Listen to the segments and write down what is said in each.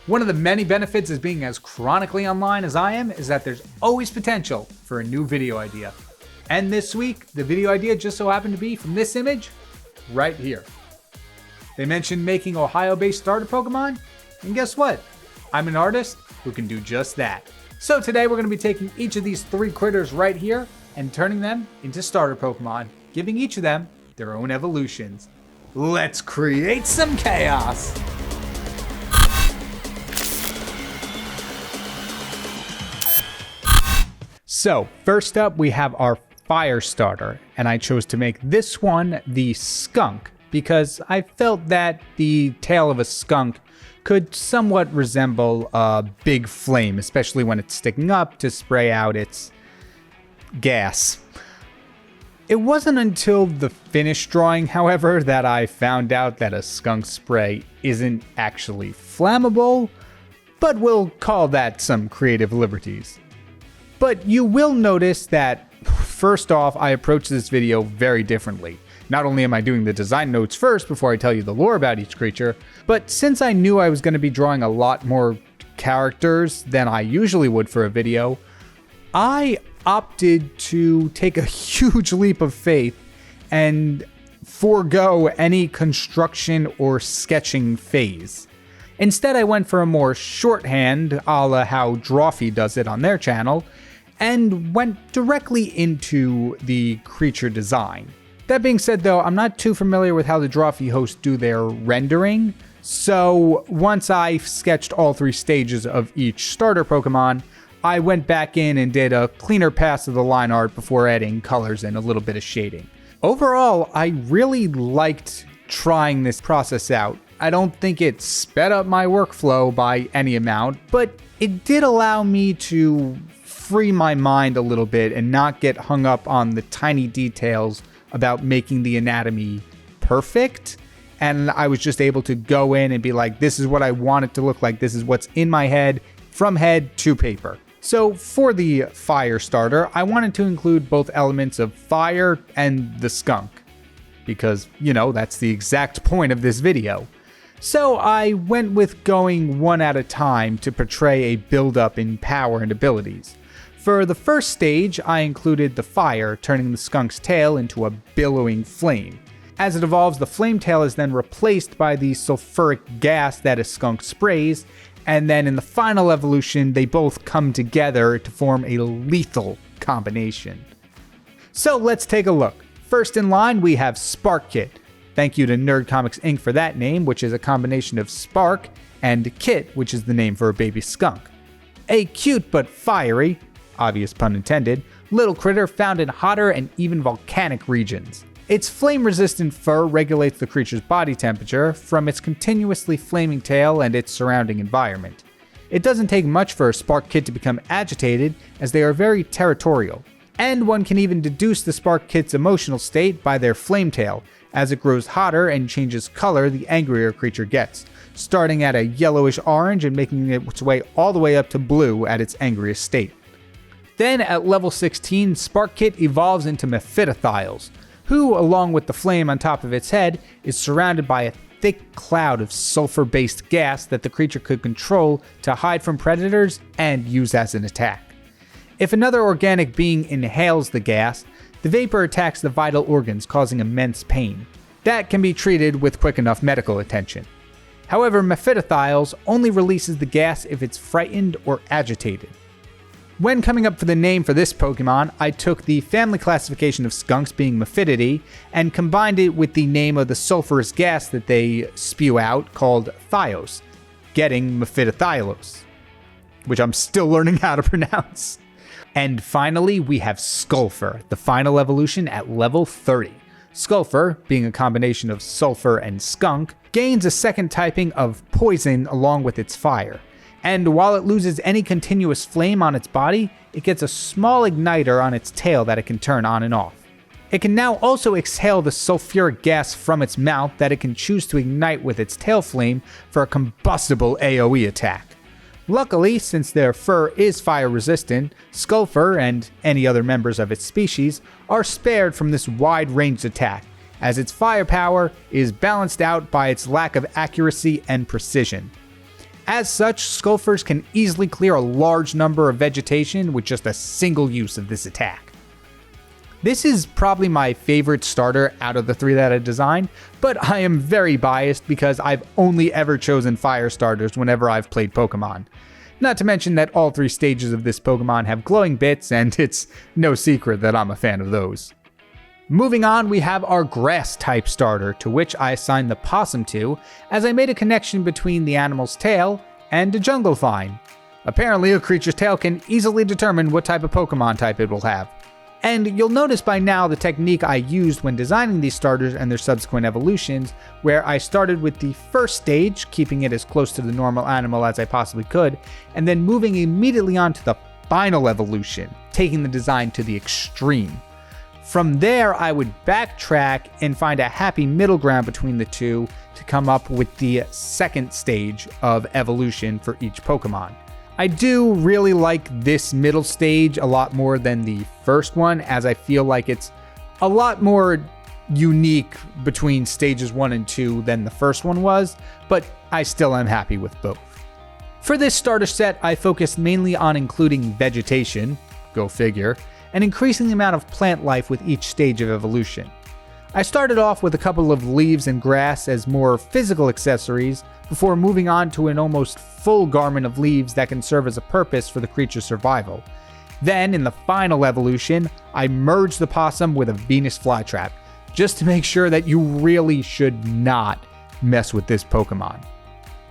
One of the many benefits of being as chronically online as I am is that there's always potential for a new video idea. And this week, the video idea just so happened to be from this image right here. They mentioned making Ohio-based starter Pokemon, and guess what? I'm an artist who can do just that. So today we're going to be taking each of these three critters right here and turning them into starter Pokemon, giving each of them their own evolutions. Let's create some chaos! So first up we have our fire starter, and I chose to make this one the skunk because I felt that the tail of a skunk could somewhat resemble a big flame, especially when it's sticking up to spray out its gas. It wasn't until the finished drawing, however, that I found out that a skunk spray isn't actually flammable, but we'll call that some creative liberties. But you will notice that, first off, I approached this video very differently. Not only am I doing the design notes first before I tell you the lore about each creature, but since I knew I was going to be drawing a lot more characters than I usually would for a video, I opted to take a huge leap of faith and forego any construction or sketching phase. Instead, I went for a more shorthand, a la how Drawfee does it on their channel, and went directly into the creature design. That being said though, I'm not too familiar with how the Drawfee hosts do their rendering, so once I sketched all three stages of each starter Pokemon, I went back in and did a cleaner pass of the line art before adding colors and a little bit of shading. Overall, I really liked trying this process out. I don't think it sped up my workflow by any amount, but it did allow me to free my mind a little bit and not get hung up on the tiny details about making the anatomy perfect. And I was just able to go in and be like, this is what I want it to look like. This is what's in my head, from head to paper. So for the fire starter, I wanted to include both elements of fire and the skunk, because, you know, that's the exact point of this video. So I went with going one at a time to portray a build-up in power and abilities. For the first stage, I included the fire, turning the skunk's tail into a billowing flame. As it evolves, the flame tail is then replaced by the sulfuric gas that a skunk sprays, and then in the final evolution, they both come together to form a lethal combination. So let's take a look. First in line, we have Spark Kit. Thank you to Nerd Comics Inc. for that name, which is a combination of Spark and Kit, which is the name for a baby skunk. A cute but fiery, obvious pun intended, little critter found in hotter and even volcanic regions. Its flame-resistant fur regulates the creature's body temperature from its continuously flaming tail and its surrounding environment. It doesn't take much for a Spark Kit to become agitated, as they are very territorial. And one can even deduce the Spark Kit's emotional state by their flame tail. As it grows hotter and changes color, the angrier a creature gets, starting at a yellowish orange and making its way all the way up to blue at its angriest state. Then at level 16, Spark Kit evolves into Mephitothiles, who, along with the flame on top of its head, is surrounded by a thick cloud of sulfur-based gas that the creature could control to hide from predators and use as an attack. If another organic being inhales the gas, the vapor attacks the vital organs, causing immense pain. That can be treated with quick enough medical attention. However, Mephitothiles only releases the gas if it's frightened or agitated. When coming up for the name for this Pokemon, I took the family classification of skunks being Mephididae and combined it with the name of the sulfurous gas that they spew out called Thios, getting Mephitothylos, which I'm still learning how to pronounce. And finally, we have Skulfer, the final evolution at level 30. Skulfer, being a combination of sulfur and skunk, gains a second typing of poison along with its fire. And while it loses any continuous flame on its body, it gets a small igniter on its tail that it can turn on and off. It can now also exhale the sulfuric gas from its mouth that it can choose to ignite with its tail flame for a combustible AoE attack. Luckily, since their fur is fire resistant, Skulfer and any other members of its species are spared from this wide-ranged attack, as its firepower is balanced out by its lack of accuracy and precision. As such, Skullfurs can easily clear a large number of vegetation with just a single use of this attack. This is probably my favorite starter out of the 3 that I designed, but I am very biased because I've only ever chosen fire starters whenever I've played Pokemon. Not to mention that all 3 stages of this Pokemon have glowing bits, and it's no secret that I'm a fan of those. Moving on, we have our grass type starter, to which I assigned the Possum to, as I made a connection between the animal's tail and a jungle vine. Apparently, a creature's tail can easily determine what type of Pokemon type it will have. And you'll notice by now the technique I used when designing these starters and their subsequent evolutions, where I started with the first stage, keeping it as close to the normal animal as I possibly could, and then moving immediately on to the final evolution, taking the design to the extreme. From there, I would backtrack and find a happy middle ground between the two to come up with the second stage of evolution for each Pokemon. I do really like this middle stage a lot more than the first one, as I feel like it's a lot more unique between stages 1 and 2 than the first one was, but I still am happy with both. For this starter set, I focused mainly on including vegetation, go figure, and increasing the amount of plant life with each stage of evolution. I started off with a couple of leaves and grass as more physical accessories, before moving on to an almost full garment of leaves that can serve as a purpose for the creature's survival. Then, in the final evolution, I merged the possum with a Venus flytrap, just to make sure that you really should not mess with this Pokemon.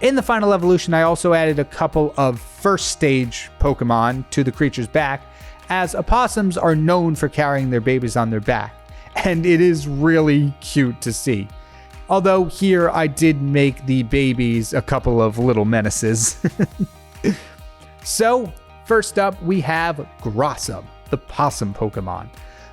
In the final evolution, I also added a couple of first stage Pokemon to the creature's back, as opossums are known for carrying their babies on their back, and it is really cute to see. Although here I did make the babies a couple of little menaces. So, first up we have Grossum, the possum Pokemon.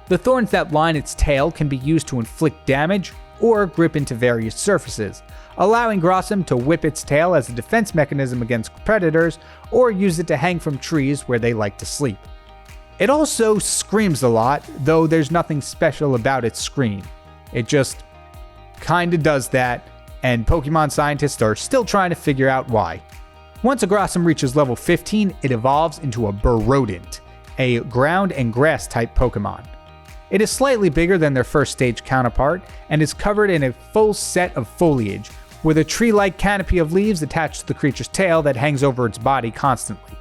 The thorns that line its tail can be used to inflict damage or grip into various surfaces, allowing Grossum to whip its tail as a defense mechanism against predators or use it to hang from trees where they like to sleep. It also screams a lot, though there's nothing special about its scream. It just kinda does that, and Pokemon scientists are still trying to figure out why. Once a Grossum reaches level 15, it evolves into a Burrodent, a ground and grass type Pokemon. It is slightly bigger than their first stage counterpart, and is covered in a full set of foliage, with a tree-like canopy of leaves attached to the creature's tail that hangs over its body constantly.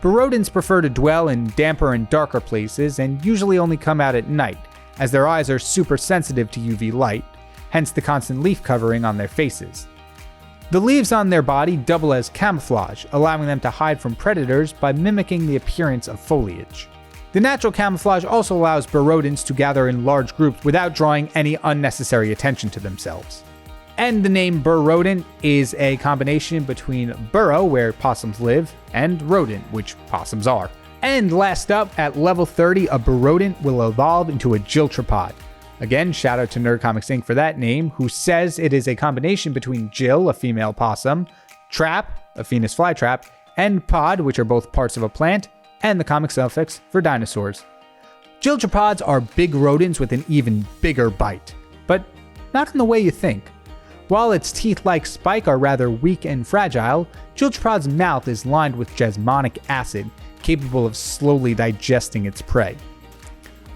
Burrodents prefer to dwell in damper and darker places, and usually only come out at night, as their eyes are super sensitive to UV light, hence the constant leaf covering on their faces. The leaves on their body double as camouflage, allowing them to hide from predators by mimicking the appearance of foliage. The natural camouflage also allows Burrodents to gather in large groups without drawing any unnecessary attention to themselves. And the name Burrodent is a combination between burrow, where possums live, and rodent, which possums are. And last up, at level 30, a Burrodent will evolve into a Jiltrapod. Again, shout out to Nerd Comics Inc. for that name, who says it is a combination between Jill, a female possum, Trap, a Venus flytrap, and Pod, which are both parts of a plant, and the comic suffix for dinosaurs. Jiltrapods are big rodents with an even bigger bite, but not in the way you think. While its teeth-like spike are rather weak and fragile, Jiltrapod's mouth is lined with jasmonic acid, capable of slowly digesting its prey.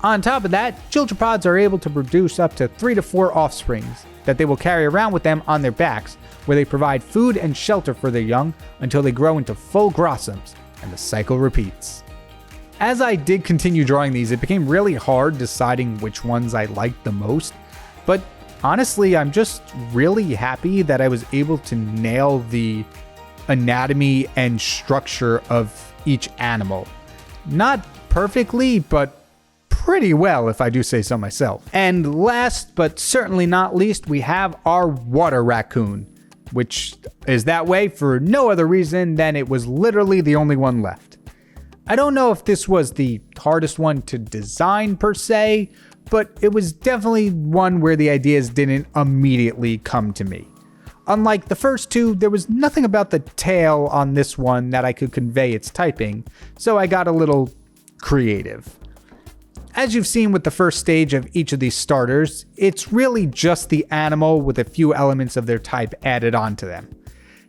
On top of that, Jiltrapods are able to produce up to 3 to 4 offsprings that they will carry around with them on their backs, where they provide food and shelter for their young until they grow into full Grossums, and the cycle repeats. As I did continue drawing these, it became really hard deciding which ones I liked the most, but honestly, I'm just really happy that I was able to nail the anatomy and structure of each animal. Not perfectly, but pretty well, if I do say so myself. And last, but certainly not least, we have our water raccoon, which is that way for no other reason than it was literally the only one left. I don't know if this was the hardest one to design per se, but it was definitely one where the ideas didn't immediately come to me. Unlike the first two, there was nothing about the tail on this one that I could convey its typing, so I got a little creative. As you've seen with the first stage of each of these starters, it's really just the animal with a few elements of their type added onto them.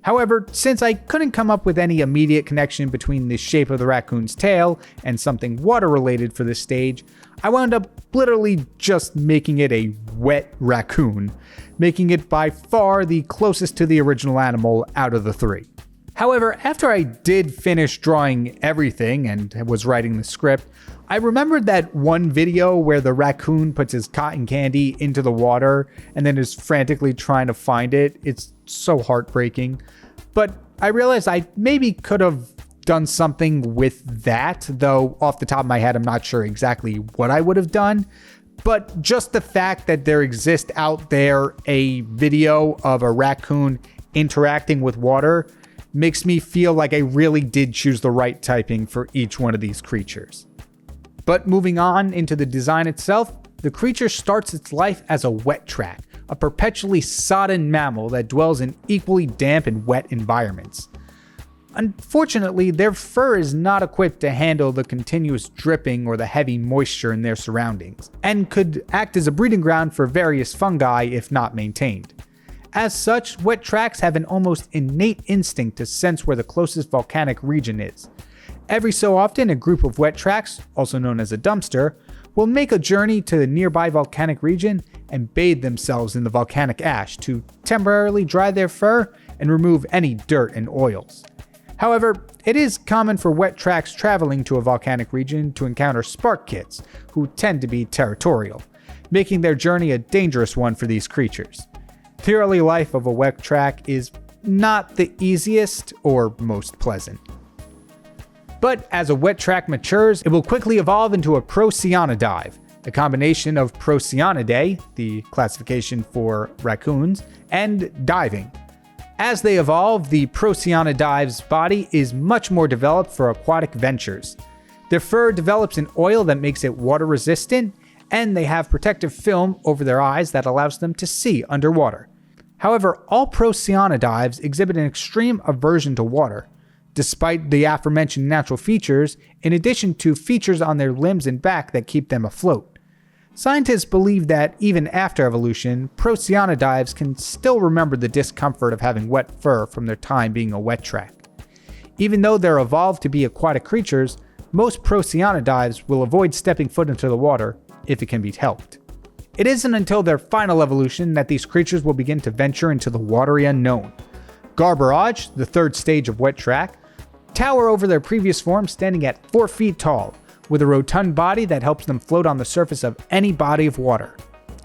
However, since I couldn't come up with any immediate connection between the shape of the raccoon's tail and something water related for this stage, I wound up literally just making it a wet raccoon, making it by far the closest to the original animal out of the three. However, after I did finish drawing everything and was writing the script, I remembered that one video where the raccoon puts his cotton candy into the water and then is frantically trying to find it. It's so heartbreaking. But I realized I maybe could have done something with that, though off the top of my head, I'm not sure exactly what I would have done. But just the fact that there exists out there a video of a raccoon interacting with water makes me feel like I really did choose the right typing for each one of these creatures. But moving on into the design itself, the creature starts its life as a wet track, a perpetually sodden mammal that dwells in equally damp and wet environments. Unfortunately, their fur is not equipped to handle the continuous dripping or the heavy moisture in their surroundings, and could act as a breeding ground for various fungi if not maintained. As such, wet tracks have an almost innate instinct to sense where the closest volcanic region is. Every so often, a group of wet tracks, also known as a dumpster, will make a journey to the nearby volcanic region and bathe themselves in the volcanic ash to temporarily dry their fur and remove any dirt and oils. However, it is common for wet tracks traveling to a volcanic region to encounter spark kits, who tend to be territorial, making their journey a dangerous one for these creatures. The early life of a wet track is not the easiest or most pleasant. But as a wet track matures, it will quickly evolve into a Procyanodive, a combination of Procyonidae, the classification for raccoons, and diving. As they evolve, the Procyonidive's body is much more developed for aquatic ventures. Their fur develops an oil that makes it water resistant, and they have protective film over their eyes that allows them to see underwater. However, all Procyonidives exhibit an extreme aversion to water, despite the aforementioned natural features, in addition to features on their limbs and back that keep them afloat. Scientists believe that even after evolution, Procyonidives can still remember the discomfort of having wet fur from their time being a wet track. Even though they're evolved to be aquatic creatures, most Procyonidives will avoid stepping foot into the water if it can be helped. It isn't until their final evolution that these creatures will begin to venture into the watery unknown. Garbarage, the third stage of wet track, tower over their previous form standing at 4 feet tall, with a rotund body that helps them float on the surface of any body of water.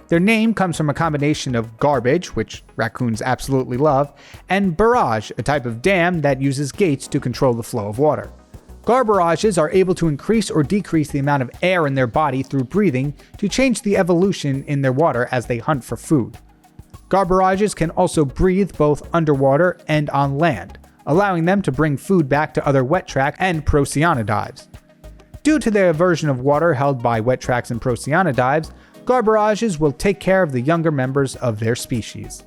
Their name comes from a combination of garbage, which raccoons absolutely love, and barrage, a type of dam that uses gates to control the flow of water. Garbarages are able to increase or decrease the amount of air in their body through breathing to change the evolution in their water as they hunt for food. Garbarages can also breathe both underwater and on land, allowing them to bring food back to other wet tracks and Procyonidives. Due to their aversion of water held by wet tracks and Procyonidives, Garbarages will take care of the younger members of their species.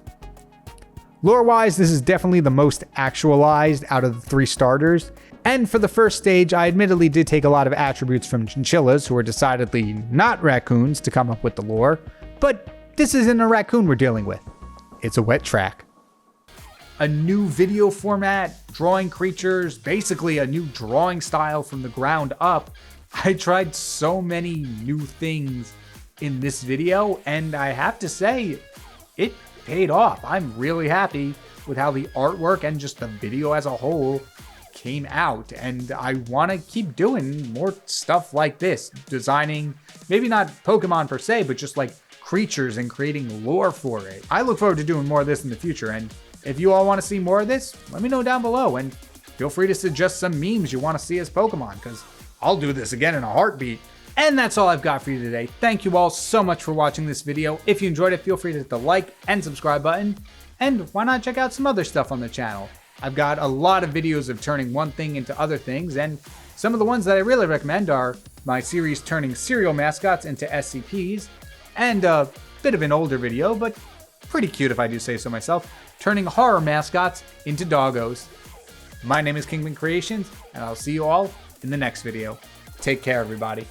Lore-wise, this is definitely the most actualized out of the 3 starters, and for the first stage, I admittedly did take a lot of attributes from chinchillas, who are decidedly not raccoons, to come up with the lore, but this isn't a raccoon we're dealing with. It's a wet track. A new video format, drawing creatures, basically a new drawing style from the ground up. I tried so many new things in this video, and I have to say, it paid off. I'm really happy with how the artwork and just the video as a whole came out, and I want to keep doing more stuff like this, designing maybe not Pokemon per se, but just like creatures and creating lore for it. I look forward to doing more of this in the future, and if you all want to see more of this, let me know down below, and feel free to suggest some memes you want to see as Pokemon, because I'll do this again in a heartbeat. And that's all I've got for you today. Thank you all so much for watching this video. If you enjoyed it, feel free to hit the like and subscribe button, and why not check out some other stuff on the channel. I've got a lot of videos of turning one thing into other things, and some of the ones that I really recommend are my series turning cereal mascots into SCPs, and a bit of an older video, but pretty cute if I do say so myself, turning horror mascots into doggos. My name is KyngPin Creations, and I'll see you all in the next video. Take care, everybody.